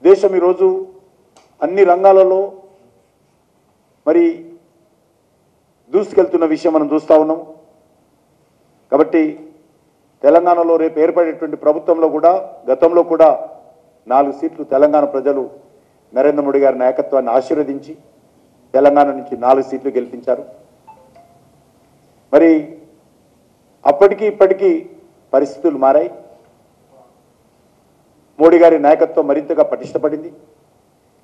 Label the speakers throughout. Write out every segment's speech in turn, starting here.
Speaker 1: దేశం ఈరోజు అన్ని రంగాలలో మరి దూసుకెళ్తున్న విషయం మనం చూస్తూ ఉన్నాం. కాబట్టి తెలంగాణలో రేపు ఏర్పడేటువంటి ప్రభుత్వంలో కూడా గతంలో కూడా 4 సీట్లు తెలంగాణ ప్రజలు నరేంద్ర మోడీ గారి నాయకత్వాన్ని ఆశీర్వదించి తెలంగాణ నుంచి 4 సీట్లు గెలిపించారు. మరి అప్పటికి ఇప్పటికీ పరిస్థితులు మారాయి. మోడీ గారి నాయకత్వం మరింతగా పటిష్టపడింది.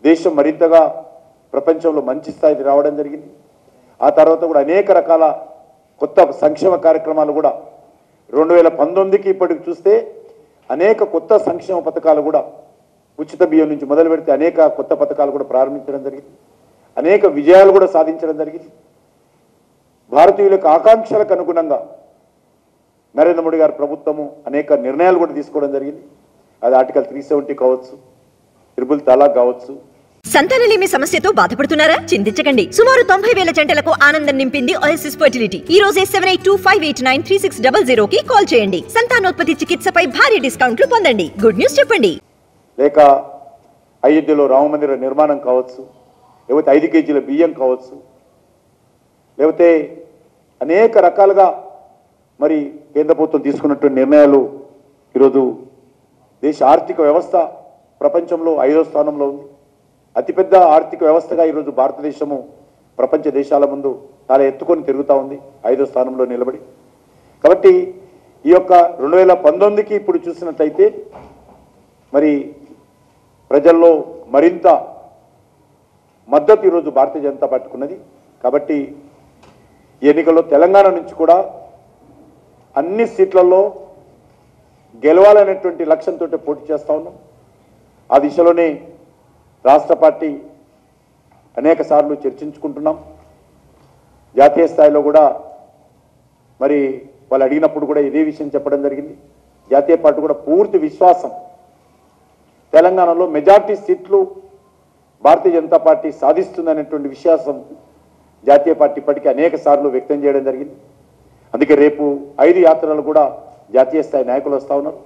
Speaker 1: దేశం మరింతగా ప్రపంచంలో మంచి స్థాయికి రావడం జరిగింది. ఆ తర్వాత కూడా అనేక రకాల కొత్త సంక్షేమ కార్యక్రమాలు కూడా 2019కి ఇప్పటికి చూస్తే అనేక కొత్త సంక్షేమ పథకాలు కూడా ఉచిత బియ్యం నుంచి మొదలు పెడితే అనేక కొత్త పథకాలు కూడా ప్రారంభించడం జరిగింది. అనేక విజయాలు కూడా సాధించడం జరిగింది. భారతీయులకు ఆకాంక్షలకు అనుగుణంగా నరేంద్ర మోడీ గారి ప్రభుత్వము అనేక నిర్ణయాలు కూడా తీసుకోవడం జరిగింది. అది ఆర్టికల్ 370 కావచ్చు, ట్రిపుల్ తలాక్ కావచ్చు.
Speaker 2: సంతానలేమి సమస్యతో బాధపడుతున్నారా? చింతించకండి. సుమారు 90,000 జంటలకు ఆనందం నింపింది ఓఎస్ఎస్ ఫర్టిలిటీ. ఈ రోజే 7825893600 కి కాల్ చేయండి. సంతానోత్పత్తి చికిత్సపై భారీ డిస్కౌంట్లు పొందండి. గుడ్ న్యూస్ చెప్పండి.
Speaker 1: లేక అయోధ్యలో రామ మందిర నిర్మాణం కావచ్చు, లేకపోతే 5 కేజీల బియ్యం కావచ్చు, లేకపోతే అనేక రకాలుగా మరి కేంద్ర ప్రభుత్వం తీసుకున్నటువంటి నిర్ణయాలు ఈరోజు దేశ ఆర్థిక వ్యవస్థ ప్రపంచంలో 5వ స్థానంలో ఉంది. అతిపెద్ద ఆర్థిక వ్యవస్థగా ఈరోజు భారతదేశము ప్రపంచ దేశాల ముందు చాలా ఎత్తుకొని తిరుగుతూ ఉంది, 5వ స్థానంలో నిలబడి. కాబట్టి ఈ యొక్క 2019కి ఇప్పుడు చూసినట్లయితే మరి ప్రజల్లో మరింత మద్దతు ఈరోజు భారతీయ జనతా పార్టీకి ఉన్నది. కాబట్టి ఈ ఎన్నికల్లో తెలంగాణ నుంచి కూడా అన్ని సీట్లలో గెలవాలనేటువంటి లక్ష్యంతో పోటీ చేస్తూ ఉన్నాం. ఆ దిశలోనే రాష్ట్ర పార్టీ అనేక సార్లు చర్చించుకుంటున్నాం. జాతీయ స్థాయిలో కూడా మరి వాళ్ళు అడిగినప్పుడు కూడా ఇదే విషయం చెప్పడం జరిగింది. జాతీయ పార్టీ కూడా పూర్తి విశ్వాసం తెలంగాణలో మెజార్టీ సీట్లు భారతీయ జనతా పార్టీ సాధిస్తుందనేటువంటి విశ్వాసం జాతీయ పార్టీ ఇప్పటికీ అనేక సార్లు వ్యక్తం చేయడం జరిగింది. అందుకే రేపు 5 యాత్రలు కూడా జాతీయ స్థాయి నాయకులు వస్తూ ఉన్నారు.